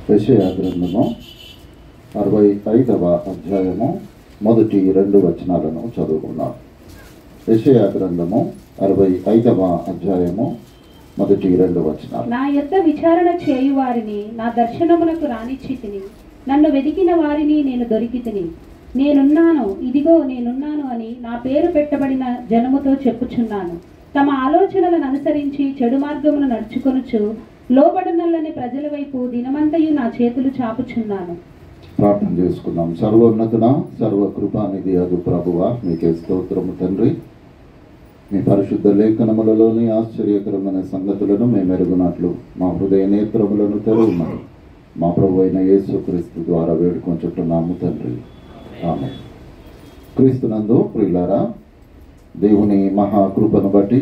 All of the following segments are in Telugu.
యెషయా గ్రంథము 65వ అధ్యాయము మొదటి 2 వచనాలను చదువుకున్నాం. యెషయా గ్రంథము 65వ అధ్యాయము మొదటి 2 వచనాలు. నా యొద్ద విచారణ చేయు వారిని నా దర్శనమునకు రానిచ్చితిని, నన్ను వెదికిన వారిని నేను దొరికితిని. నేనున్నాను, ఇదిగో నేనున్నాను అని నా పేరు పెట్టబడిన జనముతో చెప్పుచున్నాను. తమ ఆలోచనలను అనుసరించి చెడు మార్గమును నడుచుకొనుచు లోబడనల్లని ప్రజల వైపు దినమంతయు నా చేతులు చాపుచున్నాను. ప్రార్థన చేసుకుందాం. సర్వోన్నతుడ, సర్వకృపానిధి అగు ప్రభువా, మీకే స్తోత్రము తండ్రి. మీ పరిశుద్ధ లేఖనములలోని ఆశ్చర్యకరమైన సంగతులను మేము ఎరుగునట్లు మా హృదయ నేత్రములను తెరవమని మా ప్రభు అయిన యేసుక్రీస్తు ద్వారా వేడుకొంచుతున్నాము తండ్రి. ఆమేన్. క్రీస్తునందు ప్రియులారా, దేవుని మహాకృపను బట్టి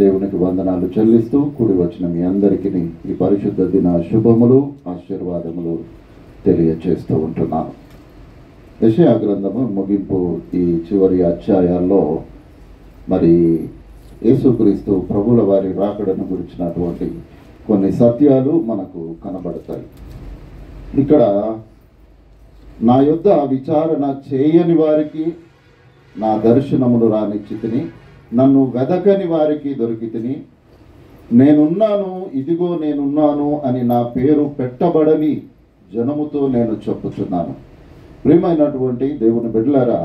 దేవునికి వందనాలు చెల్లిస్తూ కూడి వచ్చిన మీ అందరికీ ఈ పరిశుద్ధ దిన శుభములు ఆశీర్వాదములు తెలియచేస్తూ ఉంటున్నాను. యెషయా గ్రంథము ముగింపు ఈ చివరి అధ్యాయాల్లో మరి యేసుక్రీస్తు ప్రభుల వారి రాకడను గురించినటువంటి కొన్ని సత్యాలు మనకు కనబడతాయి. ఇక్కడ నా యొద్ద విచారణ చేయని వారికి నా దర్శనములు రానిచ్చితిని, నన్ను వెదకని వారికి దొరికితిని. నేనున్నాను, ఇదిగో నేనున్నాను అని నా పేరు పెట్టబడని జనముతో నేను చెప్పుచున్నాను. ప్రియమైనటువంటి దేవుని బిడ్డలారా,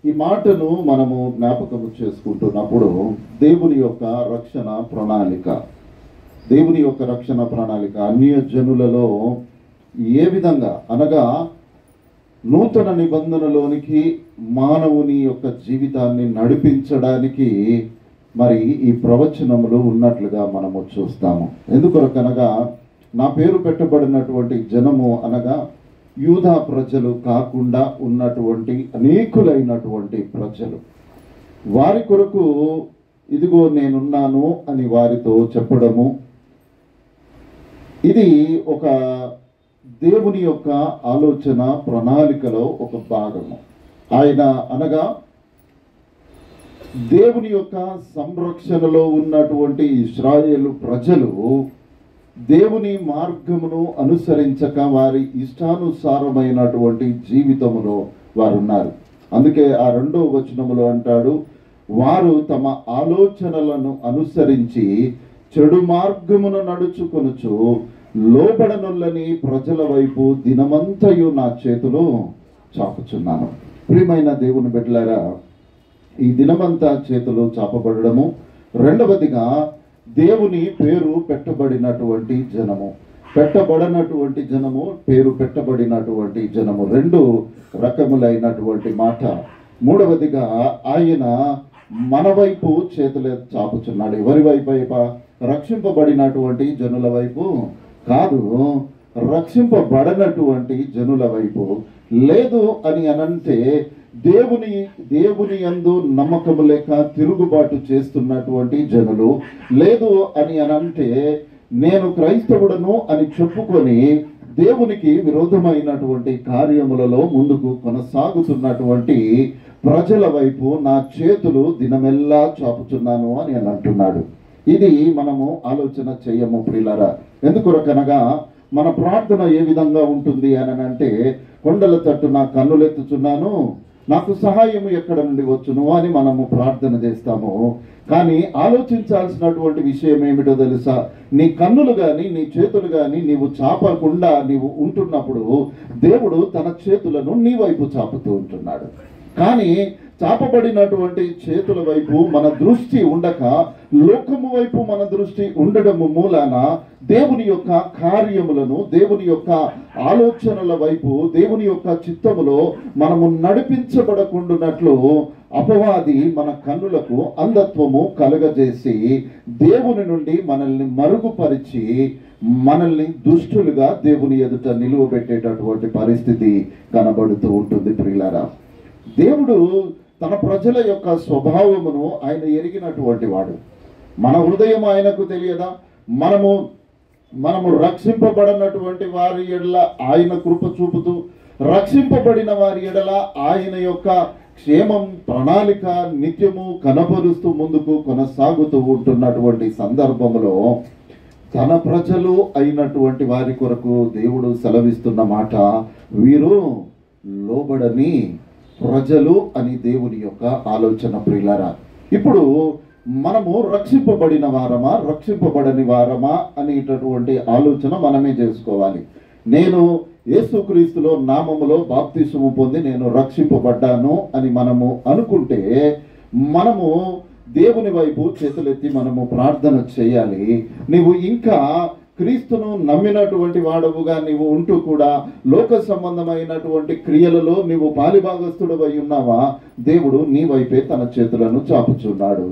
ఈ మాటను మనము జ్ఞాపకము చేసుకుంటున్నప్పుడు దేవుని యొక్క రక్షణ ప్రణాళిక అన్య జనులలో ఏ విధంగా అనగా నూతన నిబంధనలోనికి మానవుని యొక్క జీవితాన్ని నడిపించడానికి మరి ఈ ప్రవచనములు ఉన్నట్లుగా మనము చూస్తాము. ఎందుకొరకనగా నా పేరు పెట్టబడినటువంటి జనము అనగా యూదా ప్రజలు కాకుండా ఉన్నటువంటి అనేకులైనటువంటి ప్రజలు. వారి కొరకు ఇదిగో నేనున్నాను అని వారితో చెప్పడము, ఇది ఒక దేవుని యొక్క ఆలోచన ప్రణాళికలో ఒక భాగము. ఆయన అనగా దేవుని యొక్క సంరక్షణలో ఉన్నటువంటి ఇశ్రాయేలు ప్రజలు దేవుని మార్గమును అనుసరించక వారి ఇష్టానుసారమైనటువంటి జీవితములో వారు ఉన్నారు. అందుకే ఆ 2వ వచనములో అంటాడు, వారు తమ ఆలోచనలను అనుసరించి చెడు మార్గమును నడుచుకొనుచు లోబడనుల్లని ప్రజల వైపు దినమంతయు నా చేతులు చాపుచున్నాను. ప్రియమైన దేవుని బిడ్డలారా, ఈ దినమంతా చేతులు చాపబడము, రెండవదిగా దేవుని పేరు పెట్టబడినటువంటి జనము, పెట్టబడినటువంటి జనము, పేరు పెట్టబడినటువంటి జనము, 2 రకములైనటువంటి మాట. మూడవదిగా ఆయన మన వైపు చేతులు చాపుచున్నాడు. ఎవరి వైపు? రక్షింపబడినటువంటి జనుల వైపు కాదు, రక్షింపబడనటువంటి జనుల వైపు. లేదు అని అనంటే దేవుని యందు నమ్మకము లేక తిరుగుబాటు చేస్తున్నటువంటి జనులు. లేదు అని అనంటే నేను క్రైస్తవుడను అని చెప్పుకొని దేవునికి విరోధమైనటువంటి కార్యములలో ముందుకు కొనసాగుతున్నటువంటి ప్రజల వైపు నా చేతులు దినమెల్లా చాపుచున్నాను అని అంటున్నాడు. ఇది మనము ఆలోచన చెయ్యము ప్రియులారా. ఎందుకొరకనగా మన ప్రార్థన ఏ విధంగా ఉంటుంది అని అంటే, కొండల తట్టు నా కన్నులెత్తుచున్నాను, నాకు సహాయం ఎక్కడ నుండి వచ్చును అని మనము ప్రార్థన చేస్తాము. కానీ ఆలోచించాల్సినటువంటి విషయం ఏమిటో తెలుసా? నీ కన్నులు కానీ నీ చేతులు కానీ నీవు చాపకుండా నీవు ఉంటున్నప్పుడు దేవుడు తన చేతులను నీ వైపు చాపుతూ ఉంటున్నాడు. కానీ చాపబడినటువంటి చేతుల వైపు మన దృష్టి ఉండక లోకము వైపు మన దృష్టి ఉండడము మూలాన దేవుని యొక్క కార్యములను, దేవుని యొక్క ఆలోచనల వైపు, దేవుని యొక్క చిత్తములో మనము నడిపించబడకుండానట్లు అపవాది మన కన్నులకు అంధత్వము కలుగజేసి దేవుని నుండి మనల్ని మరుగుపరిచి మనల్ని దుష్టులుగా దేవుని ఎదుట నిలువబెట్టేటటువంటి పరిస్థితి కనబడుతూ ఉంటుంది ప్రియులారా. దేవుడు తన ప్రజల యొక్క స్వభావమును ఆయన ఎరిగినటువంటి వాడు. మన హృదయం ఆయనకు తెలియదా? మనము రక్షింపబడినటువంటి వారి ఎడల ఆయన కృప చూపుతూ, రక్షింపబడిన వారి ఎడల ఆయన యొక్క క్షేమం ప్రణాళిక నిత్యము కనబరుస్తూ ముందుకు కొనసాగుతూ ఉంటున్నటువంటి సందర్భంలో తన ప్రజలు అయినటువంటి వారి కొరకు దేవుడు సెలవిస్తున్న మాట, వీరు లోబడని ప్రజలు అని దేవుని యొక్క ఆలోచన ప్రియులారా. ఇప్పుడు మనము రక్షింపబడిన వారమా రక్షింపబడని వారమా అనేటటువంటి ఆలోచన మనమే చేసుకోవాలి. నేను యేసుక్రీస్తులో నామములో బాప్తిస్మము పొంది నేను రక్షింపబడ్డాను అని మనము అనుకుంటే మనము దేవుని వైపు చేతులెత్తి మనము ప్రార్థన చేయాలి. నీవు ఇంకా క్రీస్తును నమ్మినటువంటి వాడవుగా నీవు ఉంటూ కూడా లోక సంబంధమైనటువంటి క్రియలలో నీవు పాలిభాగస్తుడవై ఉన్నావా? దేవుడు నీ వైపే తన చేతులను చాపుచున్నాడు.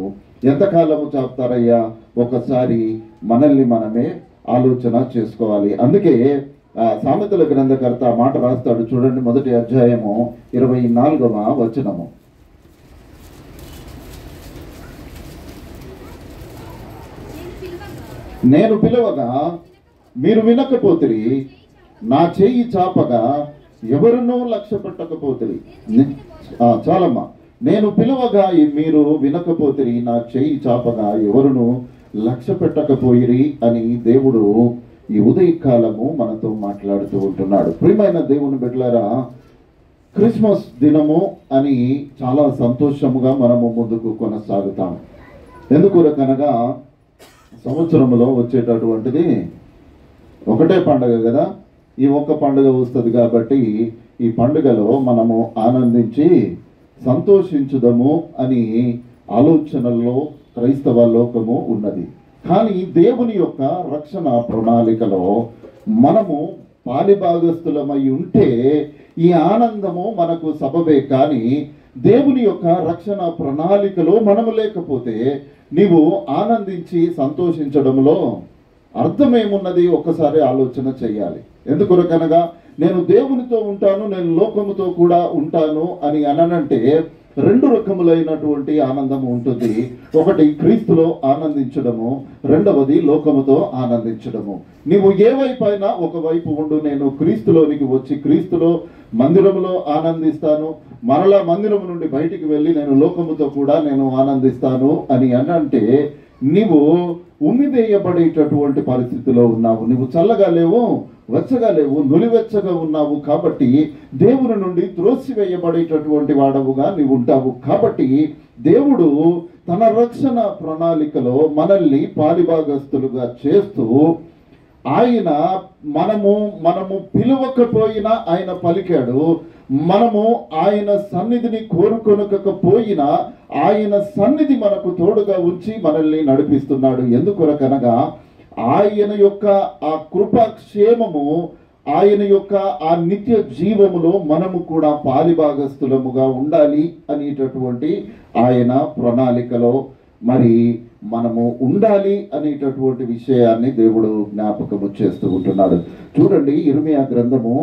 ఎంతకాలము చాపుతారయ్యా? ఒకసారి మనల్ని మనమే ఆలోచన చేసుకోవాలి. అందుకే సామెతల గ్రంథకర్త మాట రాస్తాడు, చూడండి, మొదటి అధ్యాయము 24వ వచనము. నేను పిలవగా మీరు వినకపోతిరి, నా చేయి చాపగా ఎవరునూ లక్ష్య పెట్టకపోతిరి. చాలమ్మా. నేను పిలవగా మీరు వినకపోతిరి, నా చేయి చాపగా ఎవరును లక్ష్య పెట్టకపోయిరి అని దేవుడు ఈ ఉదయకాలము మనతో మాట్లాడుతూ ఉంటున్నాడు. ప్రియమైన దేవుని బిడ్డలారా, క్రిస్మస్ దినము అని చాలా సంతోషముగా మనము ముందుకు కొనసాగుతాం. ఎందుకొరకనగా సంవత్సరంలో వచ్చేటటువంటిది ఒకటే పండుగ కదా. ఈ ఒక్క పండుగ వస్తుంది కాబట్టి ఈ పండుగలో మనము ఆనందించి సంతోషించుదము అని ఆలోచనల్లో క్రైస్తవ లోకము ఉన్నది. కానీ దేవుని యొక్క రక్షణ ప్రణాళికలో మనము పాలిభాగస్తులమై ఉంటే ఈ ఆనందము మనకు సబబే. కానీ దేవుని యొక్క రక్షణ ప్రణాళికలో మనము లేకపోతే నీవు ఆనందించి సంతోషించడంలో అర్థమేమున్నది? ఒక్కసారి ఆలోచన చేయాలి. ఎందుకొరకనగా నేను దేవునితో ఉంటాను, నేను లోకముతో కూడా ఉంటాను అని అనంటే రెండు రకములైనటువంటి ఆనందం ఉంటుంది. ఒకటి క్రీస్తులో ఆనందించడము, రెండవది లోకముతో ఆనందించడము. నీవు ఏ వైపు అయినా ఒకవైపు ఉండు. నేను క్రీస్తులోనికి వచ్చి క్రీస్తులో మందిరములో ఆనందిస్తాను, మరలా మందిరము నుండి బయటికి వెళ్ళి నేను లోకముతో కూడా నేను ఆనందిస్తాను అని అంటే నీవు ఉమ్మివేయబడేటటువంటి పరిస్థితిలో ఉన్నావు. నీవు చల్లగా లేవు, వెచ్చగా లేవు, నులివెచ్చగా ఉన్నావు. కాబట్టి దేవుని నుండి త్రోసివేయబడేటటువంటి వాడవుగా నీవు ఉంటావు. కాబట్టి దేవుడు తన రక్షణ ప్రణాళికలో మనల్ని పాలిభాగస్తులుగా చేస్తూ ఆయన మనము పిలువకపోయినా ఆయన పలికాడు. మనము ఆయన సన్నిధిని కోరుకొనకపోయినా ఆయన సన్నిధి మనకు తోడుగా ఉంచి మనల్ని నడిపిస్తున్నాడు. ఎందుకొరకనగా ఆయన యొక్క ఆ కృపాక్షేమము, ఆయన యొక్క ఆ నిత్య జీవములో మనము కూడా పాలిభాగస్తులముగా ఉండాలి అనేటటువంటి ఆయన ప్రణాళికలో మరి మనము ఉండాలి అనేటటువంటి విషయాన్ని దేవుడు జ్ఞాపకము చేస్తూ ఉంటున్నాడు. చూడండి, ఇర్మియా గ్రంథము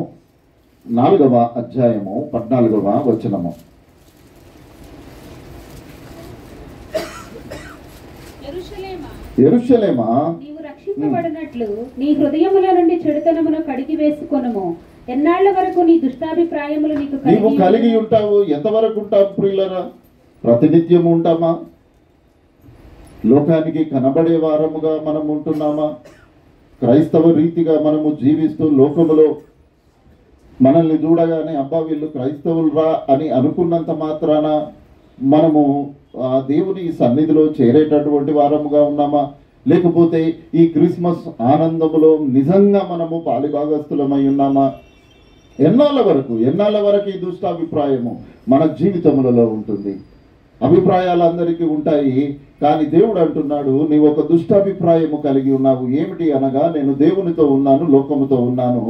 4వ అధ్యాయము 14వ వచనము. యెరూషలేమా, నీవు రక్షింపబడినట్లు నీ హృదయముల నుండి చెడుతనమును కడిగి వేసుకొనుము. ఎన్నాళ్ల వరకు నీ దుష్టాభిప్రాయములు నీవు కలిగి ఉంటావు? ఎంతవరకు ఉంటావు ప్రియులరా? ప్రతినిత్యం ఉంటామా? లోకానికి కనబడే వారముగా మనం ఉంటున్నామా? క్రైస్తవ రీతిగా మనము జీవిస్తూ లోకములో మనల్ని చూడగానే అబ్బా వీళ్ళు క్రైస్తవులు రా అని అనుకున్నంత మాత్రాన మనము దేవుని సన్నిధిలో చేరేటటువంటి వారముగా ఉన్నామా? లేకపోతే ఈ క్రిస్మస్ ఆనందములో నిజంగా మనము పాలిభాగస్తులమై ఉన్నామా? ఎన్నాళ్ళ వరకు ఈ దుష్టాభిప్రాయము మన జీవితములలో ఉంటుంది? అభిప్రాయాలు అందరికీ ఉంటాయి, కానీ దేవుడు అంటున్నాడు, నీవు ఒక దుష్టాభిప్రాయము కలిగి ఉన్నావు. ఏమిటి అనగా, నేను దేవునితో ఉన్నాను, లోకముతో ఉన్నాను,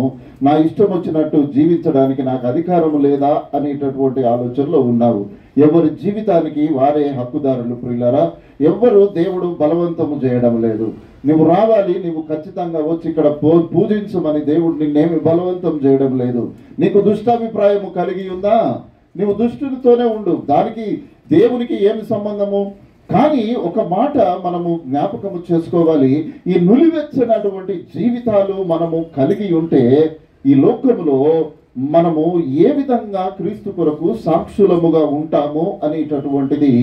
నా ఇష్టం వచ్చినట్టు జీవించడానికి నాకు అధికారము లేదా అనేటటువంటి ఆలోచనలో ఉన్నావు. ఎవరి జీవితానికి వారే హక్కుదారులు ప్రియులారా. ఎవ్వరు దేవుడు బలవంతము చేయడం లేదు. నువ్వు రావాలి, నువ్వు ఖచ్చితంగా వచ్చి ఇక్కడ పూజించమని దేవుడు నిన్నేమి బలవంతం చేయడం లేదు. నీకు దుష్టాభిప్రాయము కలిగి ఉందా? నువ్వు దుష్టునితోనే ఉండు, దానికి దేవునికి ఏమి సంబంధము? కానీ ఒక మాట మనము జ్ఞాపకము చేసుకోవాలి, ఈ నులివెచ్చనటువంటి జీవితాలు మనము కలిగి ఉంటే ఈ లోకములో మనము ఏ విధంగా క్రీస్తు కొరకు సాక్షులముగా ఉంటాము అనేటటువంటిది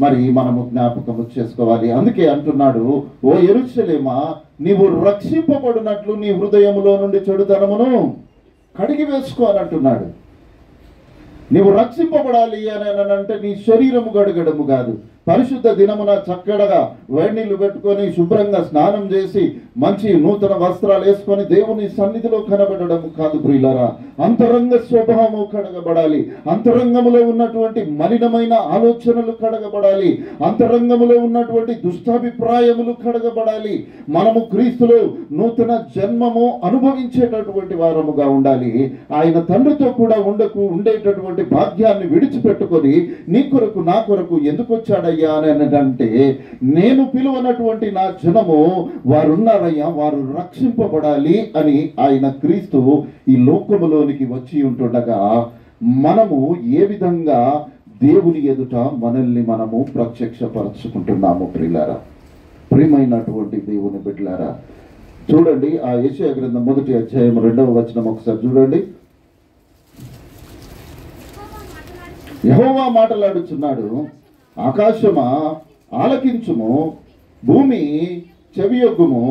మరి మనము జ్ఞాపకము చేసుకోవాలి. అందుకే అంటున్నాడు, ఓ యెరూషలేమా, నీవు రక్షింపబడినట్లు నీ హృదయములో నుండి చెడుతనమును కడిగి వేసుకో అని అంటున్నాడు. నీవు రక్షింపబడాలి అని అంటే నీ శరీరము గడగడము కాదు, పరిశుద్ధ దినమున చక్కడగా వేడి నీళ్లు పెట్టుకొని శుభ్రంగా స్నానం చేసి మంచి నూతన వస్త్రాలు వేసుకొని దేవుని సన్నిధిలో కనబడడం కాదు ప్రియులారా. అంతరంగ స్వభావము కడగబడాలి, అంతరంగములో ఉన్నటువంటి మలినమైన ఆలోచనలు కడగబడాలి, అంతరంగములో ఉన్నటువంటి దుష్టాభిప్రాయములు కడగబడాలి. మనము క్రీస్తులో నూతన జన్మము అనుభవించేటటువంటి వారముగా ఉండాలి. ఆయన తండ్రితో కూడా ఉండేటటువంటి భాగ్యాన్ని విడిచిపెట్టుకొని నీ కొరకు నా కొరకు ఎందుకు వచ్చాడయ్యా అని అంటే, నేను పిలువనటువంటి నా జనము వారున్నారయ్యా, వారు రక్షింపబడాలి అని ఆయన క్రీస్తు ఈ లోకములోనికి వచ్చి ఉంటుండగా మనము ఏ విధంగా దేవుని ఎదుట మనల్ని మనము ప్రత్యక్షపరచుకుంటున్నాము ప్రియులారా. ప్రియమైనటువంటి దేవుని బిడ్డలారా, చూడండి ఆ యెషయా గ్రంథం 1వ అధ్యాయం 2వ వచనం ఒకసారి చూడండి. యెహోవా మాటలాడుచున్నాడు, ఆకాశమా ఆలకించుము, భూమి చెవియొగ్గుము,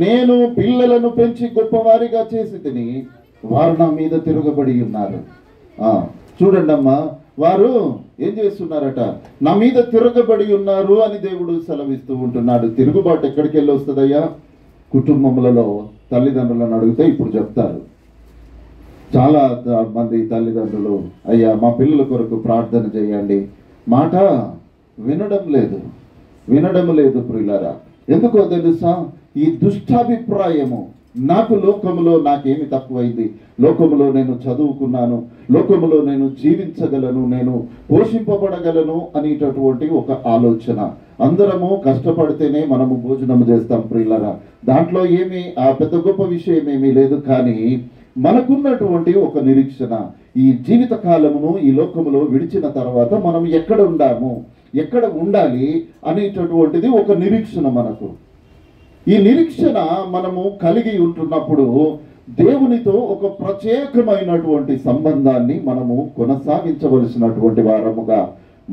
నేను పిల్లలను పెంచి గొప్పవారిగా చేసి తిని వారు నా మీద తిరగబడి ఉన్నారు. చూడండి అమ్మా, వారు ఏం చేస్తున్నారట, నా మీద తిరగబడి ఉన్నారు అని దేవుడు సెలవిస్తూ ఉంటున్నాడు. తిరుగుబాటు ఎక్కడికి వెళ్ళి వస్తుందయ్యా? కుటుంబములలో తల్లిదండ్రులను అడిగితే ఇప్పుడు చెప్తారు. చాలా మంది తల్లిదండ్రులు, అయ్యా మా పిల్లల కొరకు ప్రార్థన చేయండి, మాట వినడం లేదు ప్రియులారా. ఎందుకో తెలుసా? ఈ దుష్టాభిప్రాయము, నాకు లోకములో నాకేమి తక్కువైంది, లోకములో నేను చదువుకున్నాను, లోకములో నేను జీవించగలను, నేను పోషింపబడగలను అనేటటువంటి ఒక ఆలోచన. అందరము కష్టపడితేనే మనము భోజనం చేస్తాం ప్రియులారా, దాంట్లో ఏమి పెద్ద గొప్ప విషయం ఏమీ లేదు. కానీ మనకున్నటువంటి ఒక నిరీక్షణ, ఈ జీవిత కాలమును ఈ లోకములో విడిచిన తర్వాత మనం ఎక్కడ ఉండాము, ఎక్కడ ఉండాలి అనేటటువంటిది ఒక నిరీక్షణ మనకు. ఈ నిరీక్షణ మనము కలిగి ఉంటున్నప్పుడు దేవునితో ఒక ప్రత్యేకమైనటువంటి సంబంధాన్ని మనము కొనసాగించవలసినటువంటి వారముగా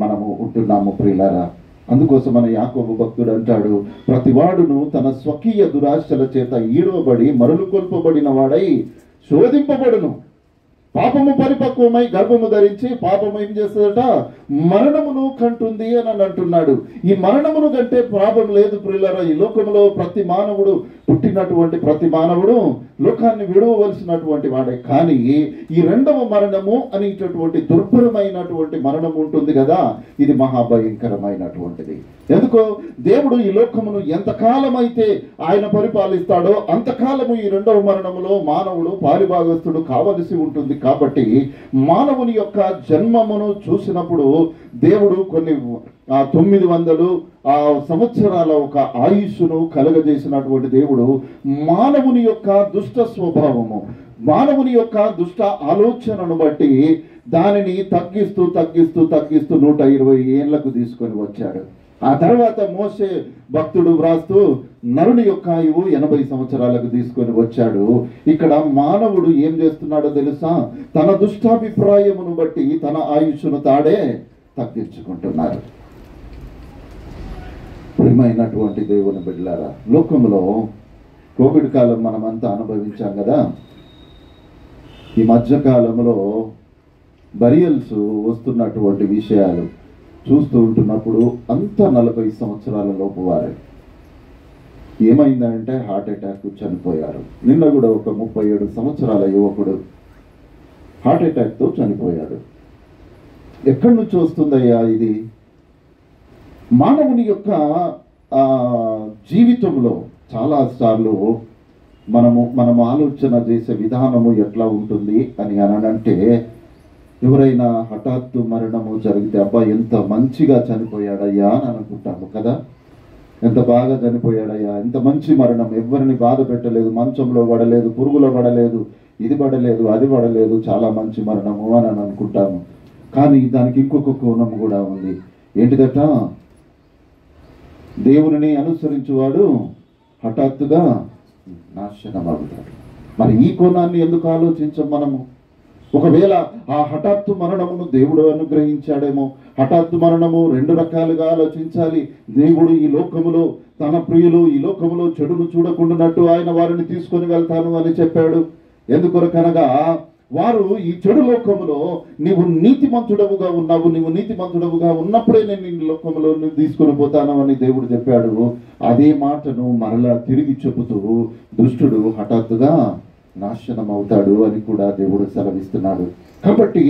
మనము ఉంటున్నాము ప్రియులారా. అందుకోసం మన యాకోబు భక్తుడు అంటాడు, ప్రతివాడును తన స్వకీయ దురాశల చేత ఈడవబడి మరులు కొల్పబడిన వాడై శోధింపబడును. పాపము పరిపక్వమై గర్భము ధరించి పాపము ఏం చేస్తుందట, మరణమును కంటుంది అని అంటున్నాడు. ఈ మరణమును కంటే పాపం లేదు ప్రియులారా. ఈ లోకంలో పుట్టినటువంటి ప్రతి మానవుడు లోకాన్ని విడవవలసినటువంటి వాడే. కానీ ఈ రెండవ మరణము అనేటటువంటి దుర్భరమైనటువంటి మరణం ఉంటుంది కదా, ఇది మహాభయంకరమైనటువంటిది. ఎందుకో దేవుడు ఈ లోకమును ఎంతకాలం అయితే ఆయన పరిపాలిస్తాడో అంతకాలము ఈ రెండవ మరణములో మానవుడు పాలిభాగస్తుడు కావలసి ఉంటుంది. కాబట్టి మానవుని యొక్క జన్మమును చూసినప్పుడు దేవుడు కొన్ని 900 సంవత్సరాల ఒక ఆయుష్ను కలగజేసినటువంటి దేవుడు మానవుని యొక్క దుష్ట స్వభావము, మానవుని యొక్క దుష్ట ఆలోచనను బట్టి దానిని తగ్గిస్తూ 120 ఏళ్లకు తీసుకొని వచ్చాడు. ఆ తర్వాత మోషే భక్తుడు వ్రాస్తూ నరుని యొక్క ఆయువు 80 సంవత్సరాలకు తీసుకొని వచ్చాడు. ఇక్కడ మానవుడు ఏం చేస్తున్నాడో తెలుసా? తన దుష్టాభిప్రాయమును బట్టి తన ఆయుష్ను తాడే తగ్గించుకుంటున్నారు. ప్రియమైనటువంటి దేవుని బిడ్డలారా, లోకంలో కోవిడ్ కాలం మనమంతా అనుభవించాం కదా. ఈ మధ్యకాలంలో బరియల్స్ వస్తున్నటువంటి విషయాలు చూస్తూ ఉంటున్నప్పుడు అంతా 40 సంవత్సరాల లోపు వారే. ఏమైందంటే హార్ట్ అటాక్ చనిపోయారు. నిన్న కూడా ఒక 37 సంవత్సరాల యువకుడు హార్ట్ అటాక్తో చనిపోయాడు. ఎక్కడి నుంచి వస్తుందయ్యా ఇది? మానవుని యొక్క జీవితంలో చాలా సార్లు మనము ఆలోచన చేసే విధానము ఎట్లా ఉంటుంది అని అనంటే, ఎవరైనా హఠాత్తు మరణము జరిగితే అబ్బా ఎంత మంచిగా చనిపోయాడయ్యా అని అనుకుంటాము కదా. ఎంత బాగా చనిపోయాడయ్యా, ఎంత మంచి మరణం, ఎవరిని బాధ పెట్టలేదు, మంచంలో పడలేదు, పురుగులో పడలేదు, ఇది పడలేదు, అది పడలేదు, చాలా మంచి మరణము అని అనుకుంటాము. కానీ దానికి ఇంకొక కోణం కూడా ఉంది. ఏంటిదట? దేవుని అనుసరించువాడు హఠాత్తుగా నాశనం అవుతాడు. మరి ఈ కోణాన్ని ఎందుకు ఆలోచించం మనము? ఒకవేళ ఆ హఠాత్తు మరణమును దేవుడు అనుగ్రహించాడేమో. హఠాత్తు మరణము రెండు రకాలుగా ఆలోచించాలి. దేవుడు ఈ లోకములో తన ప్రియులు ఈ లోకములో చెడును చూడకుండానట్టు ఆయన వారిని తీసుకొని వెళ్తాను అని చెప్పాడు. ఎందుకొరకనగా వారు ఈ చెడు లోకములో నీవు నీతిమంతుడవుగా ఉన్నావు, నీవు నీతిమంతుడవుగా ఉన్నప్పుడే నేను ఈ లోకములో తీసుకొని పోతాను అని దేవుడు చెప్పాడు. అదే మాటను మరలా తిరిగి చెబుతూ దుష్టుడు హఠాత్తుగా నాశనం అవుతాడు అని కూడా దేవుడు సెలవిస్తున్నాడు. కాబట్టి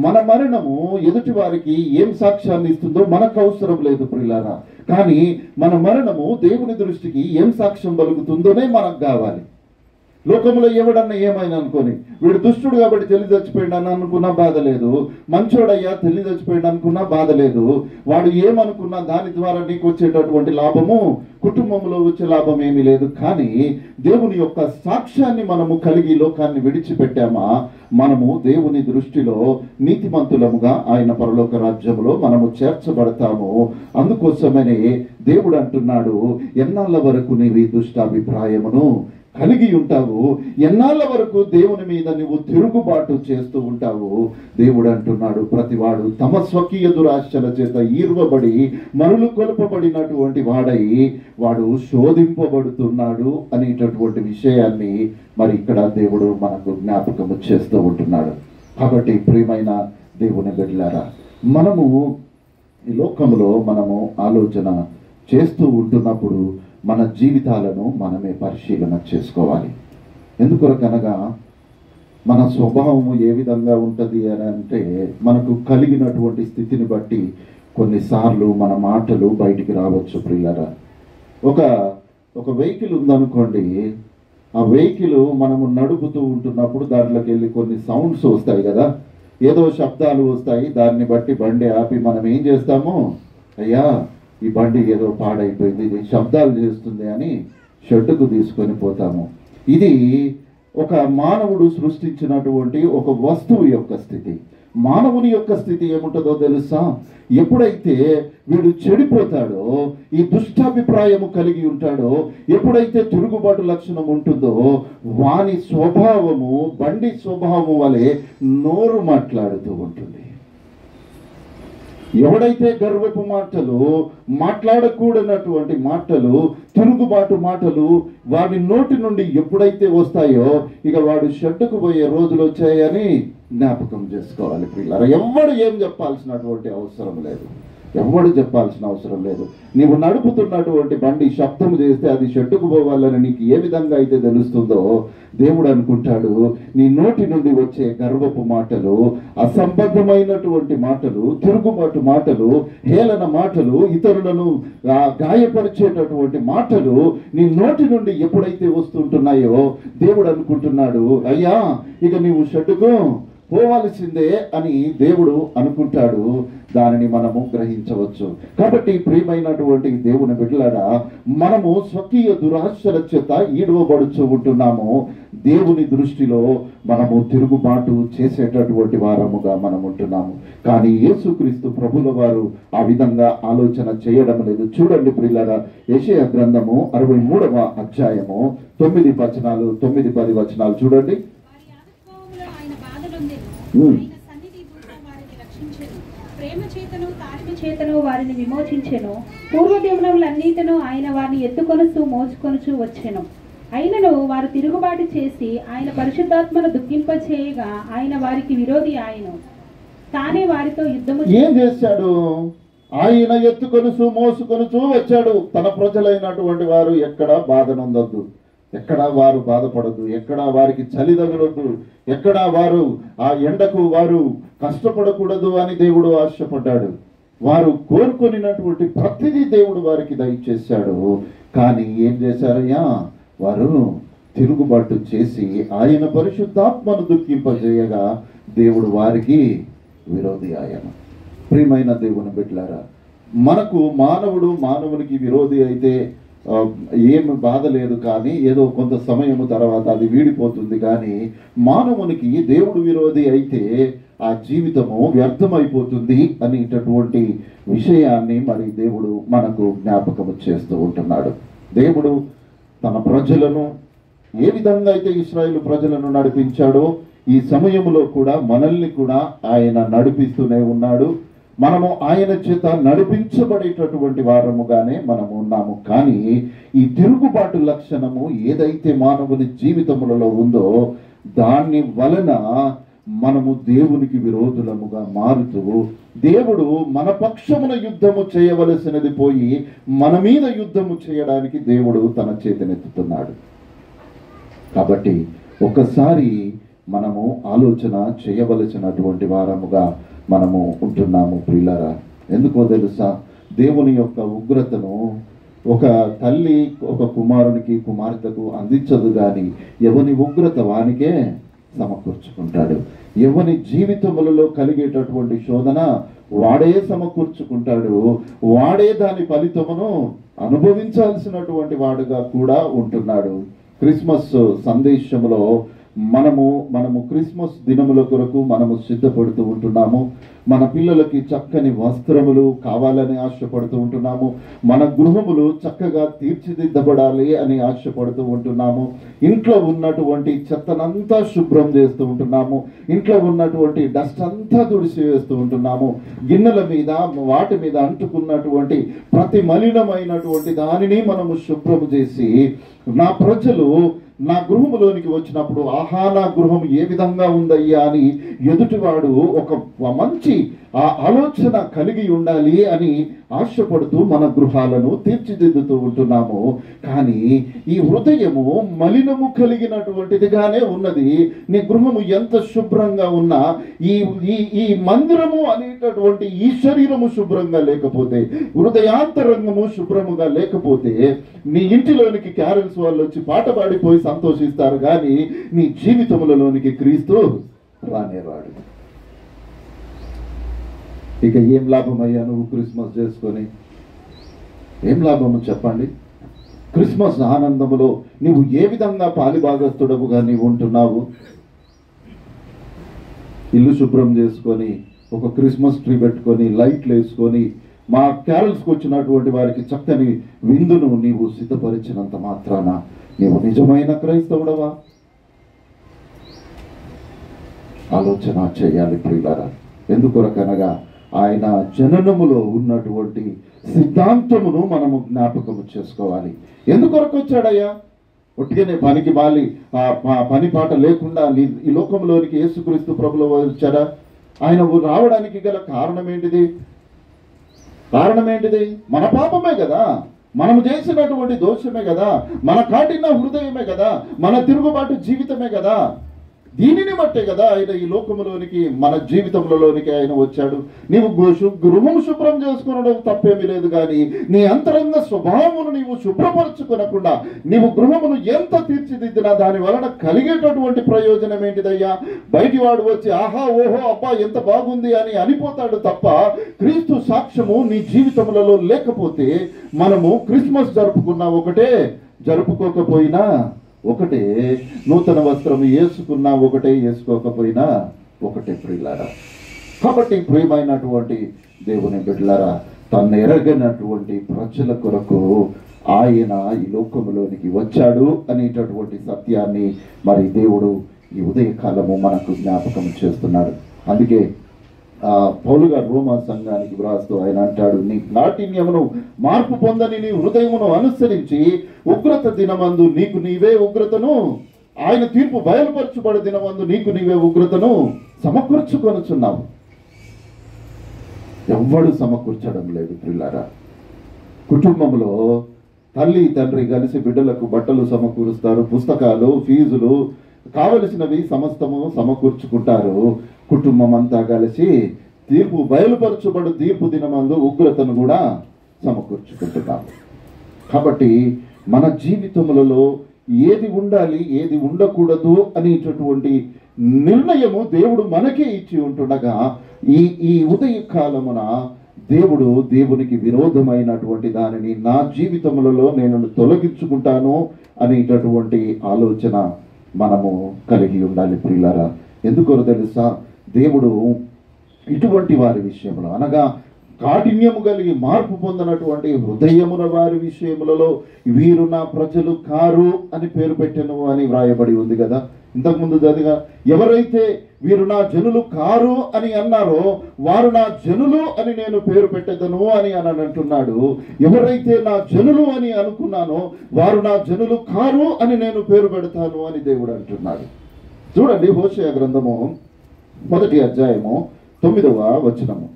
మన మరణము ఎదుటి వారికి ఏం సాక్ష్యాన్ని ఇస్తుందో మనకు అవసరం లేదు ప్రియులారా. కానీ మన మరణము దేవుని దృష్టికి ఏం సాక్ష్యం పలుకుతుందోనే మనకు కావాలి. లోకంలో ఎవడన్నా ఏమైనా అనుకోని, వీడు దుష్టుడు కాబట్టి తెలివి చచ్చిపోయాడు అని అనుకున్నా బాధ లేదు, మంచోడయ్యా తెలివి చచ్చిపోయాడు అనుకున్నా బాధ లేదు. వాడు ఏమనుకున్నా దాని ద్వారా నీకు వచ్చేటటువంటి లాభము కుటుంబంలో వచ్చే లాభం ఏమీ లేదు. కానీ దేవుని యొక్క సాక్ష్యాన్ని మనము కలిగి లోకాన్ని విడిచిపెట్టామా, మనము దేవుని దృష్టిలో నీతిమంతులముగా ఆయన పరలోక రాజ్యంలో మనము చేర్చబడతాము. అందుకోసమనే దేవుడు అంటున్నాడు, ఎన్నాళ్ళ వరకు నీవు ఈ దుష్టాభిప్రాయమును కలిగి ఉంటావు, ఎన్నాళ్ళ వరకు దేవుని మీద నువ్వు తిరుగుబాటు చేస్తూ ఉంటావు. దేవుడు అంటున్నాడు, ప్రతివాడు తమ స్వకీయ దురాశల చేత ఈర్వబడి మరులు కొలపబడినటువంటి వాడై వాడు శోధింపబడుతున్నాడు అనేటటువంటి విషయాన్ని మరి ఇక్కడ దేవుడు మనకు జ్ఞాపకము చేస్తూ ఉంటున్నాడు. కాబట్టి ప్రియమైన దేవుని బిడ్డలారా, మనము ఈ లోకంలో మనము ఆలోచన చేస్తూ ఉంటున్నప్పుడు మన జీవితాలను మనమే పరిశీలన చేసుకోవాలి. ఎందుకొరకనగా మన స్వభావము ఏ విధంగా ఉంటుంది అని అంటే, మనకు కలిగినటువంటి స్థితిని బట్టి కొన్నిసార్లు మన మాటలు బయటికి రావచ్చు ప్రియులారా. ఒక వెహికల్ ఉందనుకోండి, ఆ వెహికల్ మనము నడుపుతూ ఉంటున్నప్పుడు దాంట్లోకి వెళ్ళి కొన్ని సౌండ్స్ వస్తాయి కదా, ఏదో శబ్దాలు వస్తాయి. దాన్ని బట్టి బండి ఆపి మనం ఏం చేస్తాము, అయ్యా ఈ బండి ఏదో పాడైపోయింది, ఇది శబ్దాలు చేస్తుంది అని షెడ్డుకు తీసుకొని పోతాము. ఇది ఒక మానవుడు సృష్టించినటువంటి ఒక వస్తువు యొక్క స్థితి. మానవుని యొక్క స్థితి ఏముంటుందో తెలుసా? ఎప్పుడైతే వీడు చెడిపోతాడో, ఈ దుష్టాభిప్రాయము కలిగి ఉంటాడో, ఎప్పుడైతే తిరుగుబాటు లక్షణం ఉంటుందో, వాని స్వభావము బండి స్వభావం వలె నోరు మాట్లాడుతూ ఉంటుంది. ఎవడైతే గర్వపు మాటలు, మాట్లాడకూడనటువంటి మాటలు, తిరుగుబాటు మాటలు వాడి నోటి నుండి ఎప్పుడైతే వస్తాయో, ఇక వాడు షెడ్డుకు పోయే రోజులు వచ్చాయని జ్ఞాపకం చేసుకోవాలి పిల్లలు. ఎవడు ఏం చెప్పాల్సినటువంటి అవసరం లేదు, ఎవడు చెప్పాల్సిన అవసరం లేదు. నీవు నడుపుతున్నటువంటి బండి శబ్దం చేస్తే అది షెడ్డుకు పోవాలని నీకు ఏ విధంగా అయితే తెలుస్తుందో, దేవుడు అనుకుంటాడు నీ నోటి నుండి వచ్చే గర్వపు మాటలు, అసంబద్ధమైనటువంటి మాటలు, తిరుగుబాటు మాటలు, హేళన మాటలు, ఇతరులను గాయపరిచేటటువంటి మాటలు నీ నోటి నుండి ఎప్పుడైతే వస్తుంటున్నాయో, దేవుడు అనుకుంటున్నాడు అయ్యా ఇక నీవు షెడ్డుకు పోవాల్సిందే అని దేవుడు అనుకుంటాడు. దానిని మనము గ్రహించవచ్చు. కాబట్టి ప్రియమైనటువంటి దేవుని బిడ్డలారా, మనము స్వకీయ దురాశల చేత ఈడవబడుచు ఉంటున్నాము. దేవుని దృష్టిలో మనము తిరుగుబాటు చేసేటటువంటి వారముగా మనం ఉంటున్నాము. కానీ యేసుక్రీస్తు ప్రభుల వారు ఆ విధంగా ఆలోచన చేయడం లేదు. చూడండి ప్రియులారా, యెషయా గ్రంథము 63వ అధ్యాయము 9-10 వచనాలు చూడండి. చేతను వారిని విమోచించెను. పూర్వదినములన్నిటిను ఆయన వారిని ఎత్తుకొనుచు మోసుకొనుచు వచ్చెను. అయినను వారు తిరుగుబాటు చేసి ఆయన పరిశుద్ధాత్మను దుఃఖింపచేయగా ఆయన వారికి విరోధి ఆయను. తానే వారితో యుద్ధము ఏం చేశాడు? ఆయన ఎత్తుకొనుచు మోసుకొనుచు వచ్చాడు. తన ప్రజలైనటువంటి వారు ఎక్కడ బాధ నొందొద్దు, ఎక్కడా వారు బాధపడద్దు, ఎక్కడా వారికి చలి తగలొద్దు, ఎక్కడా వారు ఆ ఎండకు వారు కష్టపడకూడదు అని దేవుడు ఆశపడ్డాడు. వారు కోరుకొనినటువంటి ప్రతిదీ దేవుడు వారికి దయచేశాడు. కానీ ఏం చేశారయ్యా? వారు తిరుగుబాటు చేసి ఆయన పరిశుద్ధాత్మను దుఃఖింపజేయగా దేవుడు వారికి విరోధి ఆయన. ప్రియమైన దేవుని బిడ్డలారా, మనకు మానవునికి విరోధి అయితే ఏమి బాధ లేదు, కానీ ఏదో కొంత సమయము తర్వాత అది వీడిపోతుంది. కానీ మానవునికి దేవుడు విరోధి అయితే ఆ జీవితము వ్యర్థమైపోతుంది అనేటటువంటి విషయాన్ని మరి దేవుడు మనకు జ్ఞాపకం చేస్తూ ఉంటున్నాడు. దేవుడు తన ప్రజలను ఏ విధంగా అయితే ఇశ్రాయేలు ప్రజలను నడిపించాడో, ఈ సమయంలో కూడా మనల్ని కూడా ఆయన నడిపిస్తూనే ఉన్నాడు. మనము ఆయన చేత నడిపించబడేటటువంటి వారముగానే మనము ఉన్నాము. కానీ ఈ తిరుగుబాటు లక్షణము ఏదైతే మానవుని జీవితములలో ఉందో దాని వలన మనము దేవునికి విరోధులముగా మారుతూ, దేవుడు మన పక్షమున యుద్ధము చేయవలసినది పోయి మన మీద యుద్ధము చేయడానికి దేవుడు తన చేతినెత్తుతున్నాడు. కాబట్టి ఒకసారి మనము ఆలోచన చేయవలసినటువంటి వారముగా మనము ఉంటున్నాము ప్రియులారా. ఎందుకో తెలుసా, దేవుని యొక్క ఉగ్రతను ఒక తల్లి ఒక కుమారునికి కుమార్తెకు అందించదు, కానీ ఎవని ఉగ్రత వానికే సమకూర్చుకుంటాడు. ఎవని జీవితములలో కలిగేటటువంటి శోధన వాడే సమకూర్చుకుంటాడు. వాడే దాని ఫలితమును అనుభవించాల్సినటువంటి వాడుగా కూడా ఉంటున్నాడు. క్రిస్మస్ సందేశంలో మనము క్రిస్మస్ దినముల కొరకు మనము సిద్ధపడుతూ ఉంటున్నాము. మన పిల్లలకి చక్కని వస్త్రములు కావాలని ఆశపడుతూ ఉంటున్నాము. మన గృహములు చక్కగా తీర్చిదిద్దబడాలి అని ఆశపడుతూ ఉంటున్నాము. ఇంట్లో ఉన్నటువంటి చెత్తనంతా శుభ్రం చేస్తూ ఉంటున్నాము. ఇంట్లో ఉన్నటువంటి డస్ట్ అంతా తుడిచి వేస్తూ ఉంటున్నాము. గిన్నెల మీద వాటి మీద అంటుకున్నటువంటి ప్రతి మలినమైనటువంటి దానిని మనము శుభ్రం చేసి, నా ప్రజలు నా గృహములోనికి వచ్చినప్పుడు ఆహా నా గృహం ఏ విధంగా ఉందయ్యా అని ఎదుటివాడు ఒక మంచి ఆలోచన కలిగి ఉండాలి అని ఆశపడుతూ మన గృహాలను తీర్చిదిద్దుతూ ఉంటున్నాము. కానీ ఈ హృదయము మలినము కలిగినటువంటిదిగానే ఉన్నది. నీ గృహము ఎంత శుభ్రంగా ఉన్నా ఈ మందిరము అనేటటువంటి ఈ శరీరము శుభ్రంగా లేకపోతే, హృదయాంతరంగము శుభ్రముగా లేకపోతే, నీ ఇంటిలోనికి క్యారల్స్ వాళ్ళు వచ్చి పాట పాడిపోయి సంతోషిస్తారు, కానీ నీ జీవితములలోనికి క్రీస్తు రానేవాడు. ఇక ఏం లాభం అయ్యా నువ్వు క్రిస్మస్ చేసుకొని? ఏం లాభము చెప్పండి? క్రిస్మస్ ఆనందములో నీవు ఏ విధంగా పాలిభాగస్తుడవుగా నీవు ఉంటున్నావు? ఇల్లు శుభ్రం చేసుకొని, ఒక క్రిస్మస్ ట్రీ పెట్టుకొని, లైట్లు వేసుకొని, మా క్యారల్స్కి వచ్చినటువంటి వారికి చక్కని విందును నీవు సిద్ధపరిచినంత మాత్రాన నీవు నిజమైన క్రైస్తవుడవా? ఆలోచన చేయాలి ప్రియులారా. ఎందుకొరకనగా ఆయన జననములో ఉన్నటువంటి సిద్ధాంతమును మనము జ్ఞాపకము చేసుకోవాలి. ఎందుకొరకు వచ్చాడయ్యా? ఒట్టిగానే పనికి మాలి పని పాట లేకుండా ఈ లోకంలోనికి యేసుక్రీస్తు ప్రభువు వచ్చాడా? ఆయన రావడానికి గల కారణం ఏంటిది? మన పాపమే కదా, మనము చేసినటువంటి దోషమే కదా, మన కాటిన హృదయమే కదా, మన తిరుగుబాటు జీవితమే కదా. దీనిని బట్టే కదా ఆయన ఈ లోకములోనికి, మన జీవితంలోనికి ఆయన వచ్చాడు. నీవు గృహము శుభ్రం చేసుకునడం తప్పేమీ లేదు, కానీ నీ అంతరంగ స్వభావమును నీవు శుభ్రపరచుకునకుండా నీవు గృహమును ఎంత తీర్చిదిద్దినా దాని వలన కలిగేటటువంటి ప్రయోజనం ఏంటిదయ్యా? బయటి వాడు వచ్చి ఆహా ఓహో అబ్బా ఎంత బాగుంది అని అనిపోతాడు తప్ప, క్రీస్తు సాక్ష్యము నీ జీవితములలో లేకపోతే మనము క్రిస్మస్ జరుపుకున్నా ఒకటే, జరుపుకోకపోయినా ఒకటే, నూతన వస్త్రం వేసుకున్నా ఒకటే, వేసుకోకపోయినా ఒకటే ప్రియులారా. కాబట్టి ప్రియమైనటువంటి దేవుని బిడ్డలారా, తను ఎరగనటువంటి ప్రజల కొరకు ఆయన ఈ లోకములోనికి వచ్చాడు అనేటటువంటి సత్యాన్ని మరి దేవుడు ఈ ఉదయకాలము మనకు జ్ఞాపకం చేస్తున్నాడు. అందుకే పౌలు గారు రోమా సంఘానికి వ్రాస్తూ ఆయన అంటాడు, నీ నాటిన్యమును మార్పు పొందని నీ హృదయమును అనుసరించి ఉగ్రత దినమందు నీకు నీవే ఉగ్రతను, ఆయన తీర్పు బయలుపరచబడే దినమందు నీకు నీవే ఉగ్రతను సమకూర్చుకొనుచున్నావు. ఎవ్వడు సమకూర్చడం లేదు ప్రియులారా. కుటుంబంలో తల్లి తండ్రి కలిసి బిడ్డలకు బట్టలు సమకూరుస్తారు, పుస్తకాలు ఫీజులు కావలసినవి సమస్తము సమకూర్చుకుంటారు. కుటుంబం అంతా కలిసి తీర్పు బయలుపరచబడు తీర్పు దినమందు ఉగ్రతను కూడా సమకూర్చుకుంటున్నాము. కాబట్టి మన జీవితములలో ఏది ఉండాలి ఏది ఉండకూడదు అనేటటువంటి నిర్ణయము దేవుడు మనకే ఇచ్చి ఉంటుండగా ఈ ఉదయ కాలమున దేవుడు దేవునికి విరోధమైనటువంటి దానిని నా జీవితములలో నేను తొలగించుకుంటాను అనేటటువంటి ఆలోచన మనము కలిగి ఉండాలి ప్రియులారా. ఎందుకో తెలుసా, దేవుడు ఇటువంటి వారి విషయంలో అనగా కాఠిన్యము కలిగి మార్పు పొందినటువంటి హృదయమున వారి విషయములలో వీరు నా ప్రజలు కారు అని పేరు పెట్టెను అని వ్రాయబడి ఉంది కదా. ఇంతకుముందు చదిగా ఎవరైతే వీరు నా జనులు కారు అని అన్నారో వారు నా జనులు అని నేను పేరు పెట్టెదను అని అంటున్నాడు. ఎవరైతే నా జనులు అని అనుకున్నానో వారు నా జనులు కారు అని నేను పేరు పెడతాను అని దేవుడు అంటున్నాడు. చూడండి, హోషేయ గ్రంథము 1వ అధ్యాయము 9వ వచనము.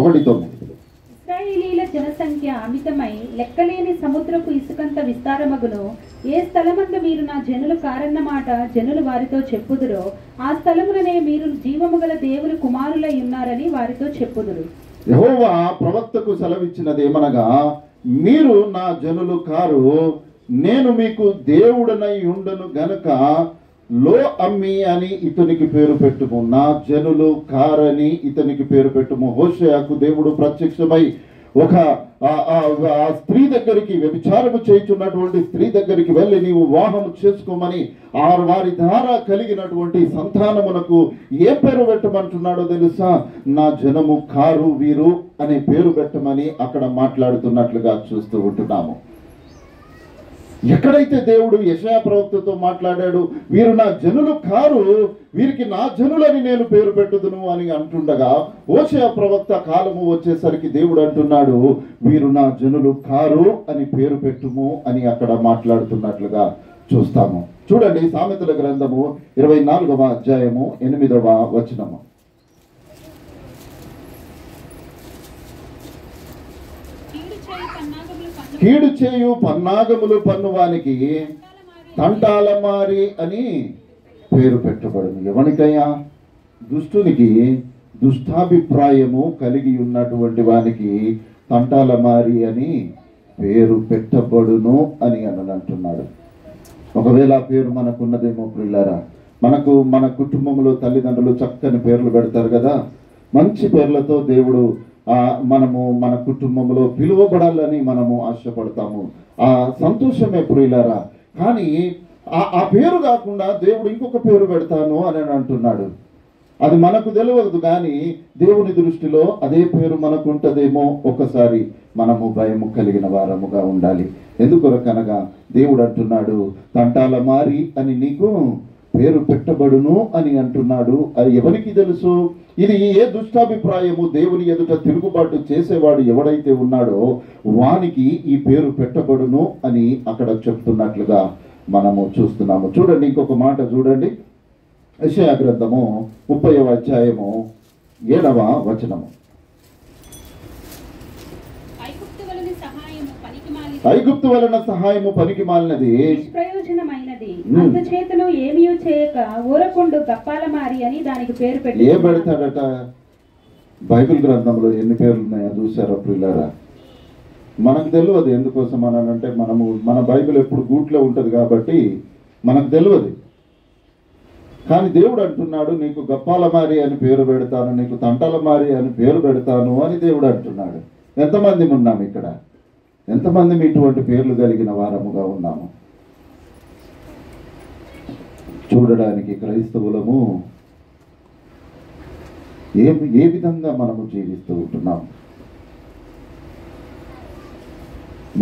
1:9. ఇశ్రాయేలీల జనసంఖ్య అమితమై లెక్కలేని సముద్రపు ఇసుకంత విస్తారమగును. ఏ స్థలమందు మీరు నా జనులు కారన్న మాట జనులు వారితో చెప్పుదురో ఆ స్థలముననే మీరు జీవము గల దేవుని కుమారులై ఉన్నారని వారితో చెప్పుదురు. యెహోవా ప్రవక్తకు సెలవిచ్చినది ఏమనగా, మీరు నా జనులు కారు, నేను మీకు దేవుడనై ఉండను గనుక లో అమ్మి అని ఇతనికి పేరు పెట్టుము, నా జనులు కారని ఇతనికి పేరు పెట్టుము. హోషేయకు దేవుడు ప్రత్యక్షమై ఒక స్త్రీ దగ్గరికి, వ్యభిచారము చేయుచున్నటువంటి స్త్రీ దగ్గరికి వెళ్ళి నీవు వివాహం చేసుకోమని వారి ద్వారా కలిగినటువంటి సంతానమునకు ఏ పేరు పెట్టమంటున్నాడో తెలుసా? నా జనము కారు వీరు అనే పేరు పెట్టమని అక్కడ మాట్లాడుతున్నట్లుగా చూస్తూ ఉంటున్నాము. ఎక్కడైతే దేవుడు యెషయా ప్రవక్తతో మాట్లాడాడు, వీరు నా జనులు కారు, వీరికి నా జనులని నేను పేరు పెట్టుదును అని అంటుండగా హోషేయ ప్రవక్త కాలము వచ్చేసరికి దేవుడు అంటున్నాడు, వీరు నా జనులు కారు అని పేరు పెట్టుము అని అక్కడ మాట్లాడుతున్నట్లుగా చూస్తాము. చూడండి, సామెతల గ్రంథము 24వ అధ్యాయము 8వ వచనము. కీడు చేయు పన్నాగములు పన్నువానికి తంటాలమారి అని పేరు పెట్టబడును. ఎవనికయ్యా? దుష్టునికి, దుష్టాభిప్రాయము కలిగి ఉన్నటువంటి వానికి తంటాలమారి అని పేరు పెట్టబడును అని అంటున్నాడు. ఒకవేళ ఆ పేరు మనకున్నదేమో ప్రియులారా, మన కుటుంబంలో తల్లిదండ్రులు చక్కని పేర్లు పెడతారు కదా, మంచి పేర్లతో దేవుడు మనము మన కుటుంబంలో పిలువబడాలని మనము ఆశపడతాము. ఆ సంతోషమే ప్రియులారా. కానీ ఆ పేరు కాకుండా దేవుడు ఇంకొక పేరు పెడతాను అని అంటున్నాడు. అది మనకు తెలియదు, కానీ దేవుని దృష్టిలో అదే పేరు మనకు ఉంటదేమో. ఒకసారి మనము భయము కలిగిన వారముగా ఉండాలి. ఎందుకొరకనగా దేవుడు అంటున్నాడు, తంటాలమారి అని నీకు పేరు పెట్టబడును అని అంటున్నాడు. అది ఎవరికి తెలుసు? ఇది ఏ దుష్టాభిప్రాయము దేవుని ఎదుట తిరుగుబాటు చేసేవాడు ఎవడైతే ఉన్నాడో వానికి ఈ పేరు పెట్టబడును అని అక్కడ చెప్తున్నట్లుగా మనము చూస్తున్నాము. చూడండి, ఇంకొక మాట చూడండి, యెషయా గ్రంథము 30వ అధ్యాయము 7వ వచనము. ఐగుప్తు వలన సహాయము పనికి మాలినది, నిష్ప్రయోజనమైనది, అందుచేతను ఏమీ చేయక ఊరకుండు గప్పాలమారి అని దానికి పేరు పెట్టి. ఏ పెడతాడట? బైబిల్ గ్రంథంలో ఎన్ని పేర్లు ఉన్నాయో చూసారా ప్రియులారా? మనకు తెలియదు. ఎందుకోసం అనంటే మన బైబిల్ ఎప్పుడు గూట్లో ఉంటది కాబట్టి మనకు తెలియదు. కానీ దేవుడు అంటున్నాడు, నీకు గప్పాలమారి అని పేరు పెడతాను, నీకు తంటాలమారి అని పేరు పెడతాను అని దేవుడు అంటున్నాడు. ఎంతమంది ఉన్నాము ఇక్కడ? ఎంతమంది ఇటువంటి పేర్లు కలిగిన వారముగా ఉన్నాము? చూడడానికి క్రైస్తవులము ఏ విధంగా మనము జీవిస్తూ ఉంటున్నాము?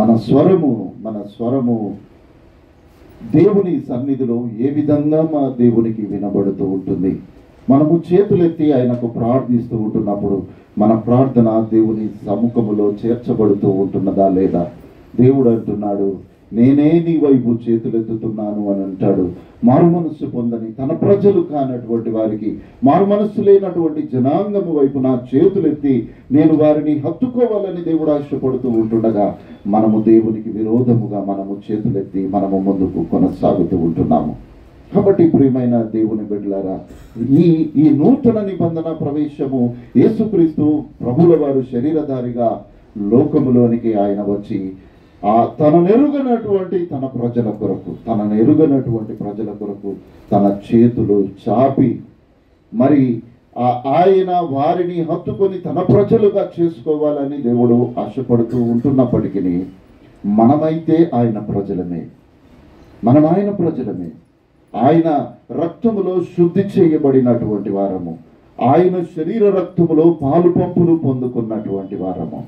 మన స్వరము దేవుని సన్నిధిలో ఏ విధంగా మా దేవునికి వినబడుతూ ఉంటుంది? మనము చేతులెత్తి ఆయనకు ప్రార్థిస్తూ ఉంటున్నప్పుడు మన ప్రార్థన దేవుని సముఖములో చేర్చబడుతూ ఉంటున్నదా లేదా? దేవుడు అంటున్నాడు, నేనే నీ వైపు చేతులెత్తుతున్నాను అని అంటాడు. మారుమనస్సు పొందని తన ప్రజలు కానటువంటి వారికి, మారుమనస్సు లేనటువంటి జనాంగము వైపు నా చేతులెత్తి నేను వారిని హత్తుకోవాలని దేవుడు ఆశపడుతూ ఉంటుండగా మనము దేవునికి విరోధముగా మనము చేతులెత్తి మనము ముందుకు కొనసాగుతూ ఉంటున్నాము. కాబట్టి ప్రియమైన దేవుని బిడ్డలారా, ఈ నూతన నిబంధన ప్రవేశము యేసుక్రీస్తు ప్రభుల వారు శరీరధారిగా లోకములోనికి ఆయన వచ్చి తననెరుగనటువంటి ప్రజల కొరకు తన చేతులు చాపి మరి ఆయన వారిని హత్తుకొని తన ప్రజలుగా చేసుకోవాలని దేవుడు ఆశపడుతూ ఉంటున్నప్పటికీ మనమైతే ఆయన ప్రజలమే. ఆయన రక్తములో శుద్ధి చేయబడినటువంటి వారము, ఆయన శరీర రక్తములో పాలు పంపును పొందుకున్నటువంటి వారము.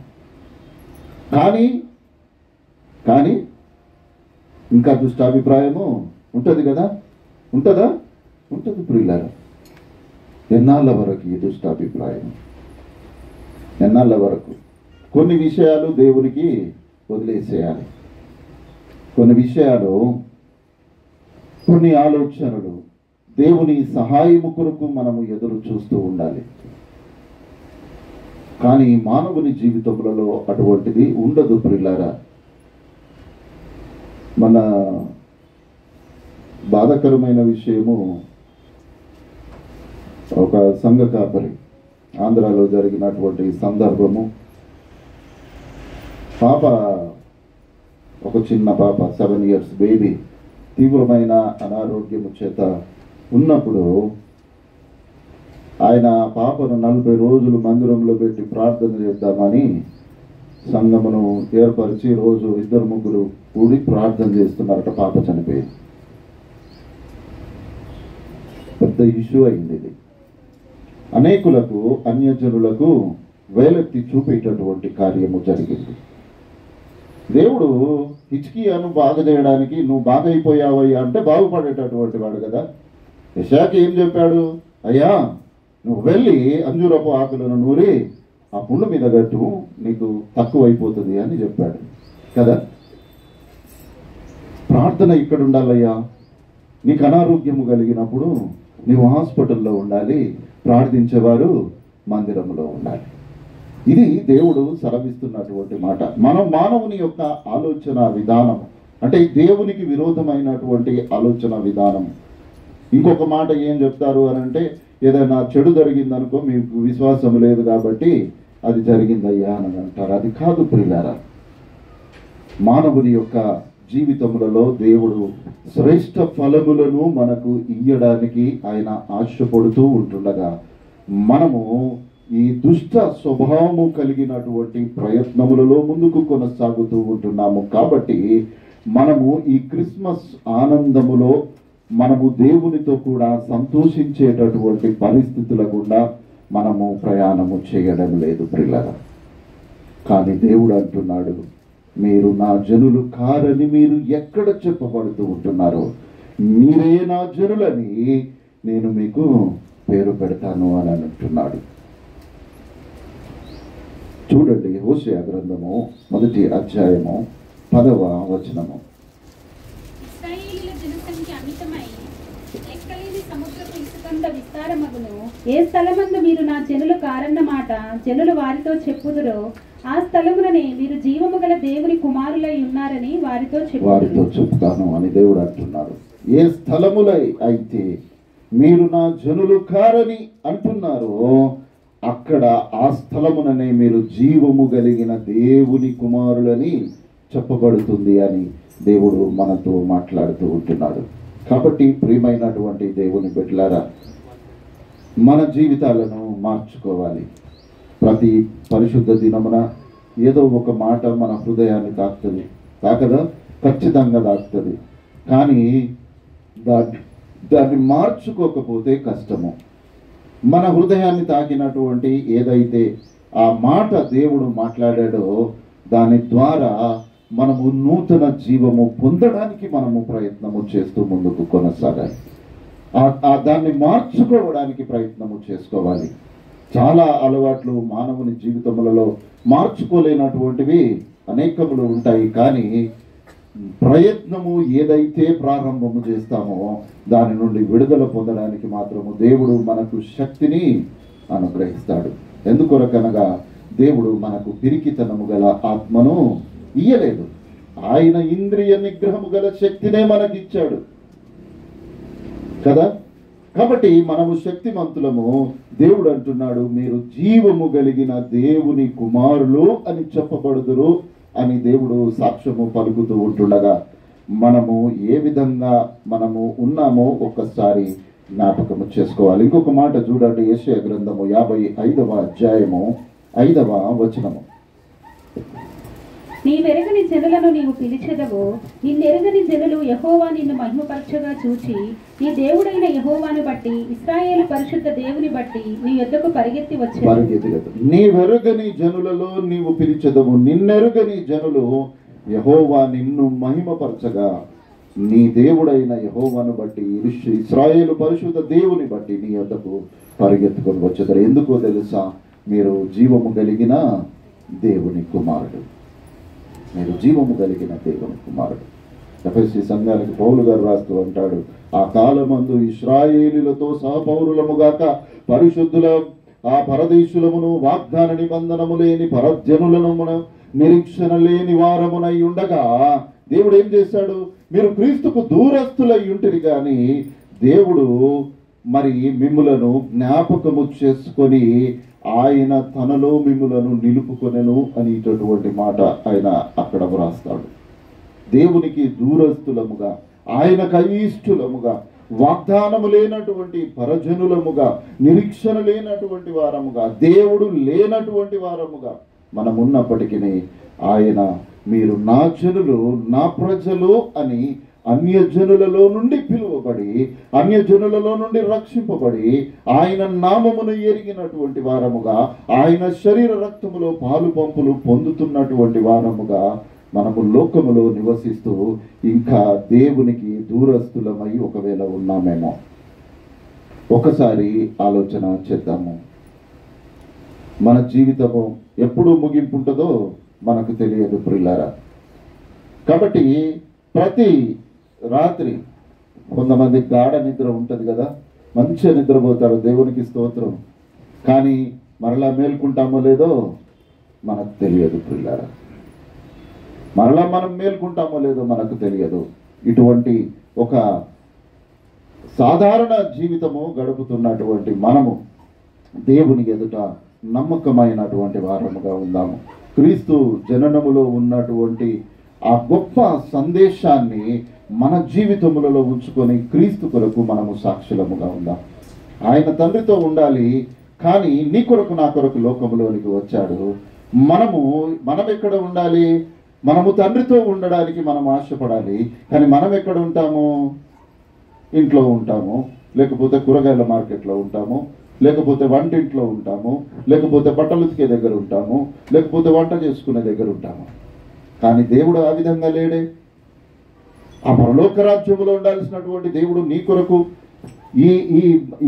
కానీ ఇంకా దుష్టాభిప్రాయము ఉంటుంది కదా, ఉంటుందా? ఉంటుంది ప్రియులారా. ఎన్నాళ్ళ వరకు ఈ దుష్టాభిప్రాయం? ఎన్నాళ్ళ వరకు? కొన్ని విషయాలు దేవునికి వదిలేసేయాలి. కొన్ని విషయాలు, కొన్ని ఆలోచనలు దేవుని సహాయము కొరకు మనము ఎదురు చూస్తూ ఉండాలి. కానీ మానవుని జీవితములలో అటువంటిది ఉండదు ప్రియులారా. మన బాధాకరమైన విషయము, ఒక సంఘ కాపరి ఆంధ్రాలో జరిగినటువంటి సందర్భము. పాప, ఒక చిన్న పాప, 7 years బేబీ తీవ్రమైన అనారోగ్యము చేత ఉన్నప్పుడు ఆయన పాపను 40 రోజులు మందిరంలో పెట్టి ప్రార్థన చేద్దామని సంఘమును ఏర్పరిచి రోజు 2-3 కూడి ప్రార్థన చేస్తున్నారట. పాప చనిపోయింది. పెద్ద ఇష్యూ అయింది ఇది. అనేకులకు, అన్యజనులకు వేలెత్తి చూపేటటువంటి కార్యము జరిగింది. దేవుడు హిజ్కియాను బాగా చేయడానికి, నువ్వు బాగా అయిపోయావయ్యా అంటే బాగుపడేటటువంటి వాడు కదా. యెషయాకి ఏం చెప్పాడు? అయ్యా, నువ్వు వెళ్ళి అంజూరపు ఆకులను నూరి ఆ పుండు మీద కట్టు, నీకు తక్కువ అయిపోతుంది అని చెప్పాడు కదా. ప్రార్థన ఇక్కడ ఉండాలయ్యా. నీకు అనారోగ్యము కలిగినప్పుడు నీవు హాస్పిటల్లో ఉండాలి, ప్రార్థించేవారు మందిరంలో ఉండాలి. ఇది దేవుడు సెలవిస్తున్నటువంటి మాట. మనం మానవుని యొక్క ఆలోచన విధానం, అంటే దేవునికి విరోధమైనటువంటి ఆలోచన విధానం. ఇంకొక మాట ఏం చెప్తారు అని అంటే, ఏదైనా చెడు జరిగిందనుకో, మీకు విశ్వాసం లేదు కాబట్టి అది జరిగిందయ్యా అని అంటారు. అది కాదు ప్రియులారా. మానవుని యొక్క జీవితములలో దేవుడు శ్రేష్ఠ ఫలములను మనకు ఇయ్యడానికి ఆయన ఆశపడుతూ ఉంటుండగా, మనము ఈ దుష్ట స్వభావము కలిగినటువంటి ప్రయత్నములలో ముందుకు కొనసాగుతూ ఉంటున్నాము. కాబట్టి మనము ఈ క్రిస్మస్ ఆనందములో మనము దేవునితో కూడా సంతోషించేటటువంటి పరిస్థితుల గుండా మనము ప్రయాణము చేయడం లేదు ప్రియులారా. కానీ దేవుడు అంటున్నాడు, మీరు నా జనులు కారని మీరు ఎక్కడ చెప్పబడుతూ ఉంటున్నారో, మీరే నా జనులని నేను మీకు పేరు పెడతాను అని అంటున్నాడు. చూడండి, హోషేయ గ్రంథము 1వ అధ్యాయము 10వ వచనము. ఏ స్థలమందు మీరు నా జనులు కారన్న మాట జనులు వారితో చెప్పుదురో, ఆ స్థలముననే మీరు జీవము గల దేవుని కుమారులై ఉన్నారని వారితో చెప్తాను అని దేవుడు అంటున్నాడు. ఏ స్థలములై అయితే మీరు నా జనులు కారని అంటున్నారో, అక్కడ ఆ స్థలముననే మీరు జీవము కలిగిన దేవుని కుమారులని చెప్పబడుతుంది అని దేవుడు మనతో మాట్లాడుతూ ఉంటున్నాడు. కాబట్టి ప్రియమైనటువంటి దేవుని బిడ్డలారా, మన జీవితాలను మార్చుకోవాలి. ప్రతి పరిశుద్ధ దినమున ఏదో ఒక మాట మన హృదయాన్ని తాకుతుంది, తాకదా? ఖచ్చితంగా తాకుతుంది. కానీ దాన్ని మార్చుకోకపోతే కష్టము. మన హృదయాన్ని తాకినటువంటి ఏదైతే ఆ మాట దేవుడు మాట్లాడాడో, దాని ద్వారా మనము నూతన జీవము పొందడానికి మనము ప్రయత్నము చేస్తూ ముందుకు కొనసాగాలి. దాన్ని మార్చుకోవడానికి ప్రయత్నము చేసుకోవాలి. చాలా అలవాట్లు మానవుని జీవితములలో మార్చుకోలేనటువంటివి అనేకములు ఉంటాయి. కానీ ప్రయత్నము ఏదైతే ప్రారంభము చేస్తామో దాని నుండి విడుదల పొందడానికి మాత్రము దేవుడు మనకు శక్తిని అనుగ్రహిస్తాడు. ఎందుకొరకనగా దేవుడు మనకు పిరికితనము గల ఆత్మను ఇయ్యలేదు, ఆయన ఇంద్రియ నిగ్రహము గల శక్తినే మనకిచ్చాడు కదా. కాబట్టి మనము శక్తిమంతులము. దేవుడు అంటున్నాడు, మీరు జీవము కలిగిన దేవుని కుమారులు అని చెప్పబడుదురు అని దేవుడు సాక్ష్యము పలుకుతూ ఉంటుండగా, మనము ఏ విధంగా మనము ఉన్నామో ఒక్కసారి జ్ఞాపకము చేసుకోవాలి. ఇంకొక మాట చూడండి, యెషయా గ్రంథము 55వ అధ్యాయము 5వ వచనము. నీవెరగని జనులను నీవు పిలిచెదవు. నిన్నెరగని జనులు యెహోవా నిన్ను మహిమపరచగా చూచి నీ దేవుడైన యెహోవాను బట్టి ఇశ్రాయేలు పరిశుద్ధ దేవుని బట్టి నీ యొద్దకు పరిగెత్తి వచ్చారు. నీవెరుగని జనులలో నీవు పిలిచెదవు, నిన్నెరుగని జనులు యెహోవా నిన్ను మహిమపరచగా నీ దేవుడైన యెహోవాను బట్టి ఇశ్రాయేలు పరిశుద్ధ దేవుని బట్టి నీ యొద్దకు పరిగెత్తుకొని వచ్చేదారు. ఎందుకో తెలుసా? మీరు జీవము కలిగిన దేవుని కుమారుడు. మీరు జీవము కలిగిన దేవుని కుమారుడు. ఎఫెసీ సంఘానికి పౌలు గారు రాస్తూ అంటాడు, ఆ కాలమందు ఇశ్రాయేలులతో సహపౌరులముగాక పరిశుద్ధుల ఆ పరదేశులమును వాగ్దాన నిబంధనము లేని పరజనులను నిరీక్షణ లేని వారమునై ఉండగా దేవుడు ఏం చేశాడు? మీరు క్రీస్తుకు దూరస్తులై ఉంటిరి కానీ దేవుడు మరి మిమ్ములను జ్ఞాపకము చేసుకొని ఆయన తనలో మిమ్ములను నిలుపుకొనెను అనేటటువంటి మాట ఆయన అక్కడ వ్రాస్తాడు. దేవునికి దూరస్తులముగా, ఆయనకు అయిష్టలముగా, వాగ్దానము లేనటువంటి పరజనులముగా, నిరీక్షణ లేనటువంటి వారముగా, దేవుడు లేనటువంటి వారముగా మనమున్నప్పటికీ ఆయన మీరు నా జనులు, నా ప్రజలు అని అన్యజనులలో నుండి పిలువబడి, అన్యజనులలో నుండి రక్షింపబడి, ఆయన నామమును ఎరిగినటువంటి వారముగా, ఆయన శరీర రక్తములో పాలు పంపులు పొందుతున్నటువంటి వారముగా మనము లోకములో నివసిస్తూ ఇంకా దేవునికి దూరస్తులమై ఒకవేళ ఉన్నామేమో. ఒకసారి ఆలోచన చేద్దాము. మన జీవితము ఎప్పుడు ముగింపు ఉంటుందో మనకు తెలియదు ప్రియులారా. కాబట్టి ప్రతి రాత్రి కొంతమంది గాఢ నిద్ర ఉంటుంది కదా, మంచిగా నిద్రపోతారు, దేవునికి స్తోత్రం. కానీ మరలా మేల్కుంటామో లేదో మనకు తెలియదు ప్రియులారా. మరలా మనం మేల్కుంటామో లేదో మనకు తెలియదు. ఇటువంటి ఒక సాధారణ జీవితము గడుపుతున్నటువంటి మనము దేవుని ఎదుట నమ్మకమైనటువంటి వారముగా ఉందాము. క్రీస్తు జననములో ఉన్నటువంటి ఆ గొప్ప సందేశాన్ని మన జీవితములలో ఉంచుకొని క్రీస్తు కొరకు మనము సాక్షులముగా ఉందాం. ఆయన తండ్రితో ఉండాలి, కానీ నీ కొరకు నా కొరకు లోకములోనికి వచ్చాడు. మనం ఎక్కడ ఉండాలి? మనము తండ్రితో ఉండడానికి మనం ఆశపడాలి. కానీ మనం ఎక్కడ ఉంటాము? ఇంట్లో ఉంటాము, లేకపోతే కూరగాయల మార్కెట్లో ఉంటాము, లేకపోతే వంటింట్లో ఉంటాము, లేకపోతే బట్టలు ఉతికే దగ్గర ఉంటాము, లేకపోతే వంట చేసుకునే దగ్గర ఉంటాము. కానీ దేవుడు ఆ విధంగా లేడే. ఆ పరలోక రాజ్యములో ఉండాల్సినటువంటి దేవుడు నీ కొరకు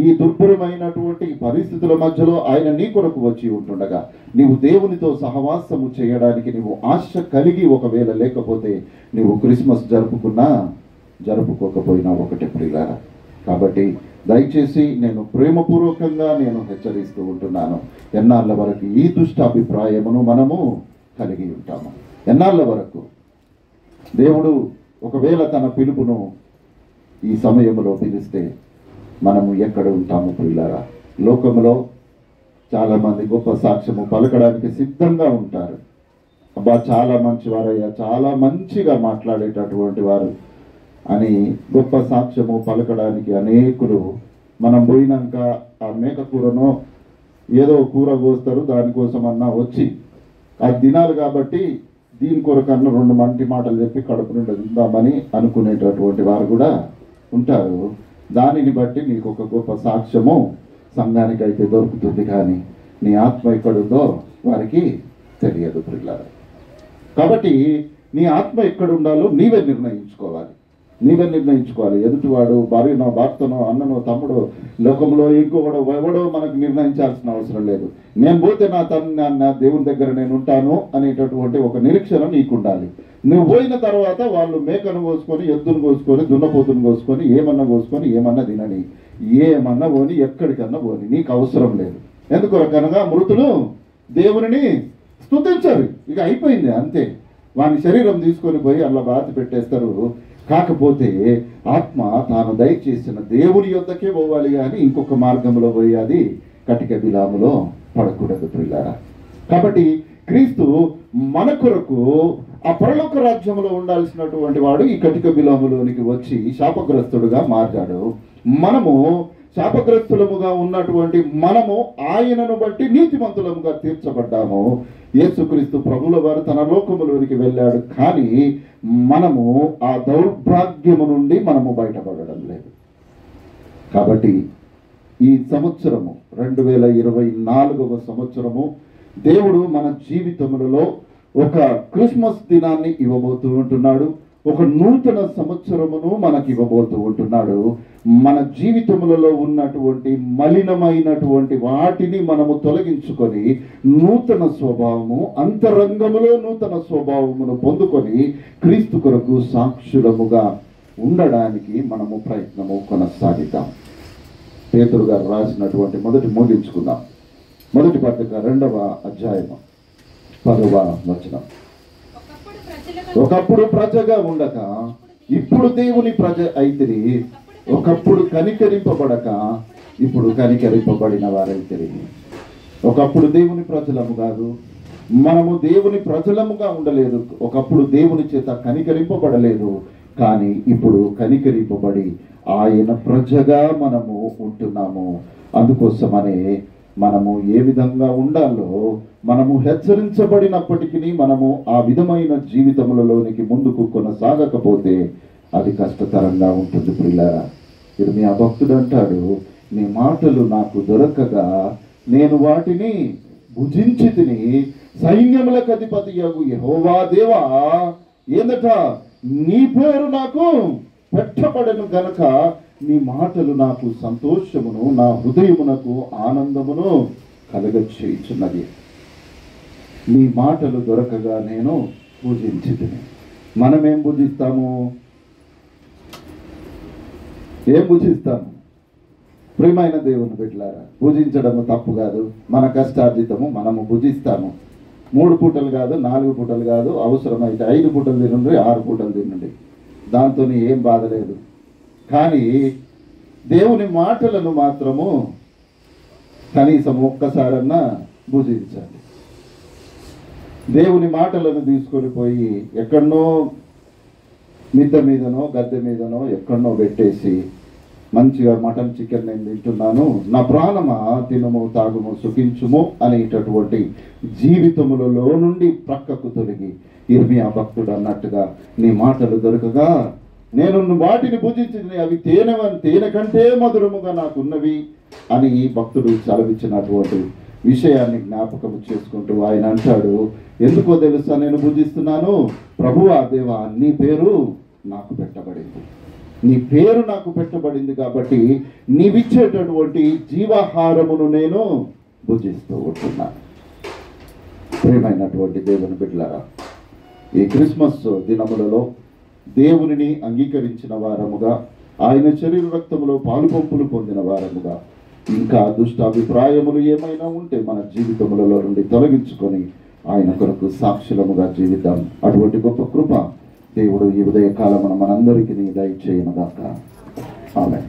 ఈ దుర్భరమైనటువంటి పరిస్థితుల మధ్యలో ఆయన నీ కొరకు వచ్చి ఉంటుండగా నీవు దేవునితో సహవాసము చేయడానికి నీవు ఆశ కలిగి ఒకవేళ లేకపోతే నీవు క్రిస్మస్ జరుపుకోకపోయినా ఒకటే ప్రియులారా. కాబట్టి దయచేసి నేను ప్రేమపూర్వకంగా హెచ్చరిస్తూ ఉంటున్నాను. ఎన్నాళ్ళ వరకు ఈ దుష్టాభిప్రాయమును మనము కలిగి ఉంటాము? ఎన్నాళ్ళ వరకు? దేవుడు ఒకవేళ తన పిలుపును ఈ సమయంలో పిలిస్తే మనము ఎక్కడ ఉంటాము ప్రియులారా? లోకంలో చాలామంది గొప్ప సాక్ష్యము పలకడానికి సిద్ధంగా ఉంటారు. అబ్బా చాలా మంచివారయ్యా, చాలా మంచిగా మాట్లాడేటటువంటి వారు అని గొప్ప సాక్ష్యము పలకడానికి అనేకులు మనం పోయినాక ఆ మేక కూరనో ఏదో కూర కోస్తారు, దానికోసమన్నా వచ్చి ఆ దినాలు కాబట్టి దీని కొరకన్నా 2 మంచి మాటలు చెప్పి కడుపు నిండా తిందామని అనుకునేటటువంటి వారు కూడా ఉంటారు. దానిని బట్టి నీకు ఒక గొప్ప సాక్ష్యము సంఘానికి అయితే దొరుకుతుంది, కానీ నీ ఆత్మ ఎక్కడుందో వారికి తెలియదు ప్రియులారా. కాబట్టి నీ ఆత్మ ఎక్కడుండాలో నీవే నిర్ణయించుకోవాలి. ఎదుటివాడు భార్యనో, భర్తనో, అన్ననో, తమ్ముడో, లోకంలో ఇంకొకడో ఎవడో మనకు నిర్ణయించాల్సిన అవసరం లేదు. నేను పోతే నా దేవుని దగ్గర నేను ఉంటాను అనేటటువంటి ఒక నిరీక్షణ నీకుండాలి. నువ్వు పోయిన తర్వాత వాళ్ళు మేకను కోసుకొని, ఎద్దును కోసుకొని, దున్నపోతును కోసుకొని, ఏమన్నా తినని, ఏమన్నా పోని, ఎక్కడికన్నా పోని, నీకు అవసరం లేదు. ఎందుకొరకనగా మృతులు దేవుని స్తుతించరు. ఇక అయిపోయింది అంతే. వాని శరీరం తీసుకొని పోయి అలా బాధ పెట్టేస్తారు. కాకపోతే ఆత్మ తాను దయచేసిన దేవుని యొద్దకే పోవాలి, కానీ ఇంకొక మార్గంలో పోయి అది కటిక బిలాములో పడకూడదు ప్రియులారా. కాబట్టి క్రీస్తు మన కొరకు ఆ పరలోక రాజ్యంలో ఉండాల్సినటువంటి వాడు ఈ కటిక బిలాములోనికి వచ్చి శాపగ్రస్తుడుగా మార్చాడు. మనము శాపగ్రస్తులముగా ఉన్నటువంటి మనము ఆయనను బట్టి నీతిమంతులముగా తీర్చబడ్డాము. యేసుక్రీస్తు ప్రభుల వారు తన లోకములోనికి వెళ్ళాడు, కానీ మనము ఆ దౌర్భాగ్యము నుండి మనము బయటపడడం లేదు. కాబట్టి ఈ సంవత్సరము 2024వ సంవత్సరము దేవుడు మన జీవితములలో ఒక క్రిస్మస్ దినాన్ని ఇవ్వబోతూ ఉంటున్నాడు. ఒక నూతన సంవత్సరమును మనకి ఇవ్వబోతూ ఉంటున్నాడు. మన జీవితములలో ఉన్నటువంటి మలినమైనటువంటి వాటిని మనము తొలగించుకొని నూతన స్వభావము, అంతరంగములో నూతన స్వభావమును పొందుకొని క్రీస్తు కొరకు సాక్షులముగా ఉండడానికి మనము ప్రయత్నము కొనసాగిద్దాం. పేతురు గారు రాసినటువంటి ముగించుకుందాం. మొదటి పత్రిక 2వ అధ్యాయము 10వ వచనం. ఒకప్పుడు ప్రజగా ఉండక ఇప్పుడు దేవుని ప్రజ అయితిరి, ఒకప్పుడు కనికరింపబడక ఇప్పుడు కనికరింపబడిన వారైతిరి. ఒకప్పుడు దేవుని ప్రజలము కాదు, మనము దేవుని ప్రజలముగా ఉండలేదు. ఒకప్పుడు దేవుని చేత కనికరింపబడలేదు, కానీ ఇప్పుడు కనికరింపబడి ఆయన ప్రజగా మనము ఉంటున్నాము. అందుకోసమనే మనము ఏ విధంగా ఉండాలో మనము హెచ్చరించబడినప్పటికీ మనము ఆ విధమైన జీవితములలోనికి ముందుకు కొనసాగకపోతే అది కష్టతరంగా ఉంటుంది. ప్రియులారా, ఇర్మియా భక్తుడు అంటాడు, నీ మాటలు నాకు దొరకగా నేను వాటిని భుజించి తిని, సైన్యములకు అధిపతియగు యెహోవా దేవా ఏందట, నీ పేరు నాకు పెట్టబడను గనక నీ మాటలు నాకు సంతోషమును, నా హృదయమునకు ఆనందమును కలగచేయుచున్నది. నీ మాటలు దొరకగా నేను పూజించితిని. మనమేం పూజిస్తాము? ఏం పూజిస్తాము? ప్రియమైన దేవుని బిడ్డలారా, పూజించడము తప్పు కాదు. మన కష్టార్జితము మనము పూజిస్తాము. 3 పూటలు కాదు, 4 పూటలు కాదు, అవసరమైతే 5 పూటలు తినండి, 6 పూటలు తినండి, దాంతో ఏం బాధ లేదు. కానీ దేవుని మాటలను మాత్రము కనీసం ఒక్కసారన్నా భుజించాలి. దేవుని మాటలను తీసుకొని పోయి ఎక్కడనో మిద్ద మీదనో గద్దె మీదనో ఎక్కడనో పెట్టేసి మంచిగా మటన్ చికెన్ నేను తింటున్నాను, నా ప్రాణమా తినుము తాగుము సుఖించుము అనేటటువంటి జీవితములలో నుండి ప్రక్కకు తొలగి ఇర్మియా భక్తుడు అన్నట్టుగా నీ మాటలు దొరకగా నేను వాటిని పూజించింది, అవి తేనె కంటే మధురముగా నాకున్నవి అని భక్తుడు చలవిచ్చినటువంటి విషయాన్ని జ్ఞాపకం చేసుకుంటూ ఆయన అంటాడు, ఎందుకో తెలుసా నేను పూజిస్తున్నాను? ప్రభువా దేవా, నీ పేరు నాకు పెట్టబడింది, నీ పేరు నాకు పెట్టబడింది కాబట్టి నీవిచ్చేటటువంటి జీవాహారమును నేను భుజిస్తూ ఉంటున్నాను. ప్రియమైనటువంటి దేవుని బిడ్డలారా, ఈ క్రిస్మస్ దినములలో దేవునిని అంగీకరించిన వారముగా, ఆయన శరీర రక్తములో పాలుపంపులు పొందిన వారముగా, ఇంకా దుష్టాభిప్రాయములు ఏమైనా ఉంటే మన జీవితములలో నుండి తొలగించుకొని ఆయన కొరకు సాక్షులముగా జీవిద్దాం. అటువంటి గొప్ప కృప దేవుడు ఈ ఉదయ కాలమున మనందరికీ దయచేయనుగాక. ఆమేన్.